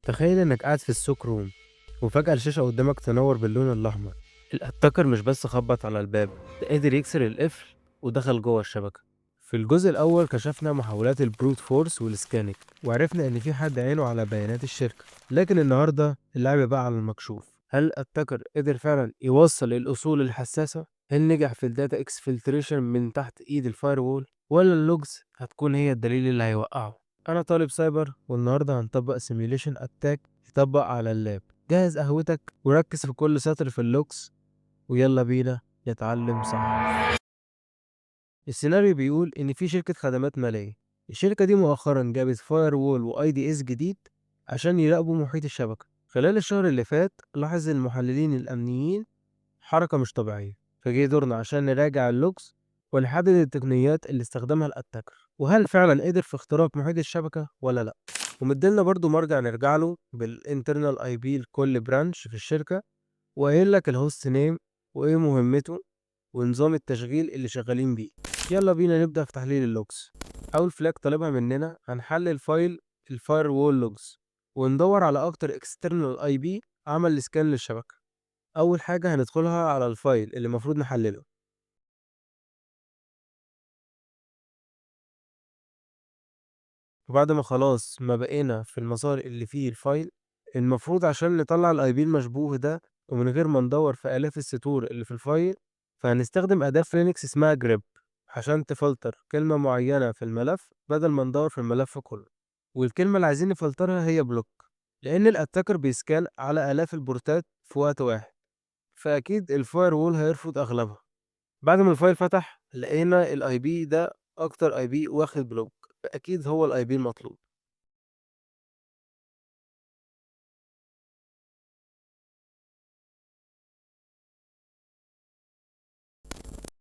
تخيل إنك قاعد في السوق روم وفجأة الشاشة قدامك تنور باللون الأحمر. الأتاكر مش بس خبط على الباب، ده قدر يكسر القفل ودخل جوه الشبكة. في الجزء الأول كشفنا محاولات البروت فورس والسكاننج وعرفنا إن في حد عينه على بيانات الشركة، لكن النهاردة اللعب بقى على المكشوف. هل الأتاكر قدر فعلا يوصل الأصول الحساسة؟ هل نجح في الداتا اكسفلتريشن من تحت إيد الفايروول؟ ولا اللوجز هتكون هي الدليل اللي هيوقعه؟ أنا طالب سايبر والنهاردة هنطبق سيميوليشن أتاك يطبق على اللاب. جهز قهوتك وركز في كل سطر في اللوكس ويلا بينا نتعلم صح. السيناريو بيقول إن في شركة خدمات مالية. الشركة دي مؤخرا جابت فاير وول واي دي اس جديد عشان يراقبوا محيط الشبكة. خلال الشهر اللي فات لاحظ المحللين الأمنيين حركة مش طبيعية، فجه دورنا عشان نراجع اللوكس ونحدد التقنيات اللي استخدمها الاتاكر وهل فعلا قدر في اختراق محيط الشبكة ولا لا. ومديلنا برضو مرجع نرجع له بالانترنال اي بي لكل برانش في الشركة، وقايل لك الهوست نيم وايه مهمته ونظام التشغيل اللي شغالين بيه. يلا بينا نبدأ في تحليل اللوجز. أول فلاج طالبها مننا هنحلل فايل الفاير وول لوجز وندور على أكتر اكسترنال اي بي عمل سكان للشبكة. أول حاجة هندخلها على الفايل اللي المفروض نحلله، وبعد ما خلاص ما بقينا في المسار اللي فيه الفايل، المفروض عشان نطلع الاي بي المشبوه ده ومن غير ما ندور في آلاف السطور اللي في الفايل، فهنستخدم أداة في لينكس اسمها جريب عشان تفلتر كلمة معينة في الملف بدل ما ندور في الملف كله. والكلمة اللي عايزين نفلترها هي بلوك، لأن الأتاكر بيسكان على آلاف البورتات في وقت واحد، فأكيد الفاير وول هيرفض أغلبها. بعد ما الفايل فتح لقينا الاي بي ده اكتر اي بي واخد بلوك، فاكيد هو الاي بي المطلوب.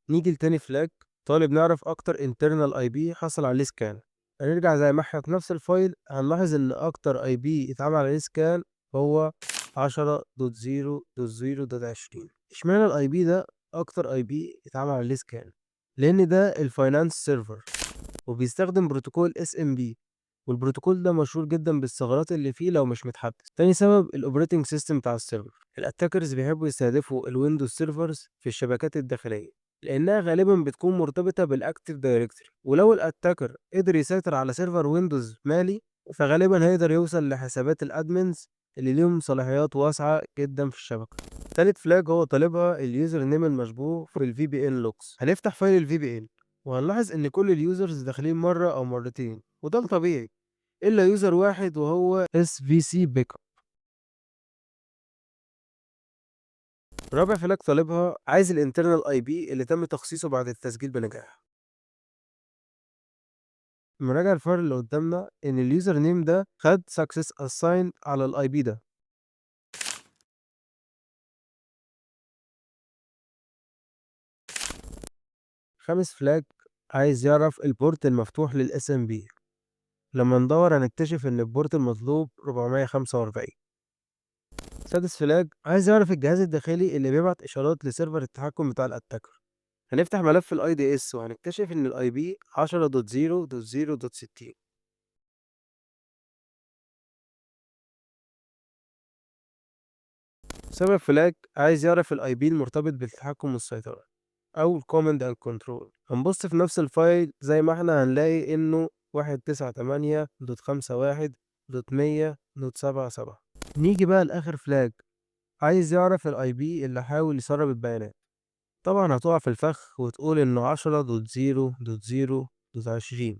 نيجي لتاني فلاج، طالب نعرف اكتر انترنال اي بي حصل عليه سكان. هنرجع زي ما احنا في نفس الفايل هنلاحظ ان اكتر اي بي اتعمل عليه سكان هو 10.0.0.20. اشمعنى الاي بي ده اكتر اي بي اتعمل عليه سكان؟ لان ده الفاينانس سيرفر وبيستخدم بروتوكول اس ام بي، والبروتوكول ده مشهور جدا بالثغرات اللي فيه لو مش متحدث. تاني سبب الاوبريتنج سيستم بتاع السيرفر. الاتاكرز بيحبوا يستهدفوا الويندوز سيرفرز في الشبكات الداخليه لانها غالبا بتكون مرتبطه بالاكتيف دايركتوري، ولو الاتاكر قدر يسيطر على سيرفر ويندوز مالي فغالبا هيقدر يوصل لحسابات الادمنز اللي ليهم صلاحيات واسعه جدا في الشبكه. تالت فلاج هو طالبها اليوزر نيم المشبوه في الفي بي ان لوكس. هنفتح فايل الفي بي ان وهنلاحظ ان كل اليوزرز داخلين مره او مرتين، وده الطبيعي الا يوزر واحد وهو اس في سي بيك اب. رابع فلاج طالبها عايز الانترنال اي بي اللي تم تخصيصه بعد التسجيل بنجاح. مراجع الفايل اللي قدامنا ان اليوزر نيم ده خد سكسس اساين على الاي بي ده. خامس فلاج عايز يعرف البورت المفتوح للاس ام بي. لما ندور هنكتشف ان البورت المطلوب 445. سادس فلاج عايز يعرف الجهاز الداخلي اللي بيبعت اشارات لسيرفر التحكم بتاع الاتاكر. هنفتح ملف الاي دي اس وهنكتشف ان الاي بي 10.0.0.60. سبب فلاج عايز يعرف الاي بي المرتبط بالتحكم والسيطرة او الكوماند اند كنترول. هنبص في نفس الفايل زي ما احنا هنلاقي انه 198.5.1.100.77. نيجي بقى لاخر فلاج عايز يعرف الاي بي اللي حاول يسرب البيانات. طبعا هتقع في الفخ وتقول انه 10.0.0.20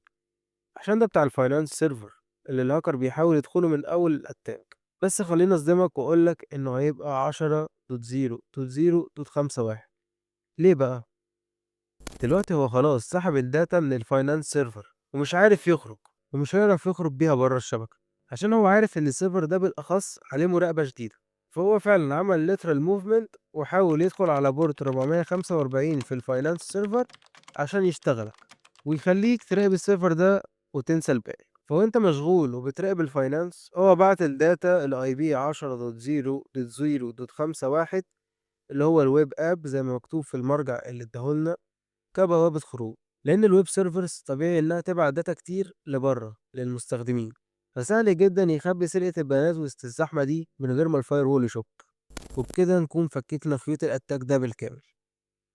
عشان ده بتاع الفاينانس سيرفر اللي الهاكر بيحاول يدخله من اول الاتاك. بس خليني اصدمك واقولك انه هيبقى 10.0.0.51. ليه بقى؟ دلوقتي هو خلاص سحب الداتا من الفاينانس سيرفر ومش عارف يخرج، ومش هيعرف يخرج بيها بره الشبكة عشان هو عارف ان السيرفر ده بالاخص عليه مراقبة شديدة. فهو فعلا عمل lateral movement وحاول يدخل على بورت 445 في الفاينانس سيرفر عشان يشتغلك ويخليك تراقب السيرفر ده وتنسى الباقي. فهو انت مشغول وبتراقب الفاينانس، هو بعت الداتا الاي بي 10.0.0.51 اللي هو الويب اب زي ما مكتوب في المرجع اللي اداهولنا كبوابة خروج، لأن الويب سيرفرز طبيعي إنها تبعت داتا كتير لبره للمستخدمين، فسهل جدا يخبي سرقة البيانات وسط الزحمة دي من غير ما الفاير وول يشك. وبكده نكون فكينا خيوط الأتاك ده بالكامل،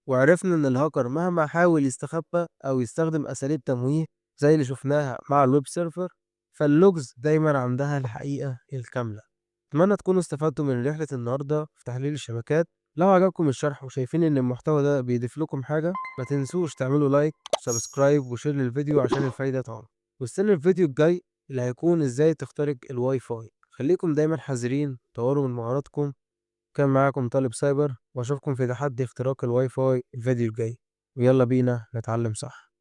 وعرفنا إن الهاكر مهما حاول يستخبى أو يستخدم أساليب تمويه زي اللي شفناها مع الويب سيرفر، فاللوجز دايما عندها الحقيقة الكاملة. أتمنى تكونوا استفدتوا من رحلة النهاردة في تحليل الشبكات. لو عجبكم الشرح وشايفين إن المحتوى ده بيضيف لكم حاجة، ما تنسوش تعملوا لايك وسبسكرايب وشير للفيديو عشان الفايدة تعم. واستنوا الفيديو الجاي اللي هيكون إزاي تخترق الواي فاي. خليكم دايما حذرين، طوروا من مهاراتكم. كان معاكم طالب سايبر، واشوفكم في تحدي اختراق الواي فاي الفيديو الجاي. ويلا بينا نتعلم صح.